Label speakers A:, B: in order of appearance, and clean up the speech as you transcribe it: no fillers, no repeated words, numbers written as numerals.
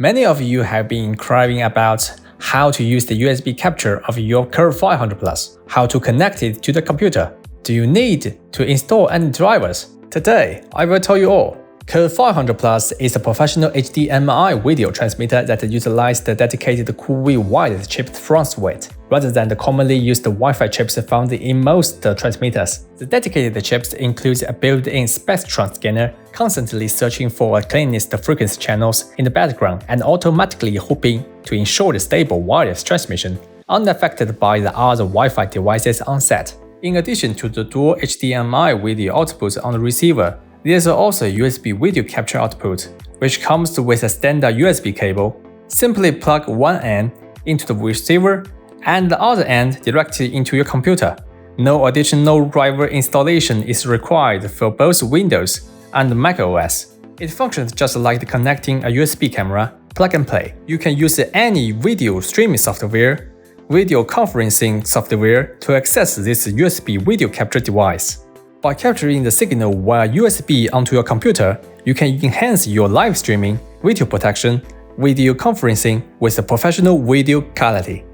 A: Many of you have been inquiring about how to use the USB capture of your CURVE500 Plus, how to connect it to the computer. Do you need to install any drivers? Today, I will tell you all. CURVE500 Plus is a professional HDMI video transmitter that utilizes the dedicated CURVE500 chip front suite, rather than the commonly used Wi-Fi chips found in most transmitters. The dedicated chips includes a built-in spectrum scanner, constantly searching for cleanest frequency channels in the background and automatically hooping to ensure the stable wireless transmission, unaffected by the other Wi-Fi devices on set. In addition to the dual HDMI video output on the receiver, there's also a USB video capture output, which comes with a standard USB cable. Simply plug one end into the receiver and the other end directly into your computer. No additional driver installation is required for both Windows and macOS. It functions just like connecting a USB camera, plug and play. You can use any video streaming software, video conferencing software to access this USB video capture device. By capturing the signal via USB onto your computer, you can enhance your live streaming, video protection, video conferencing with a professional video quality.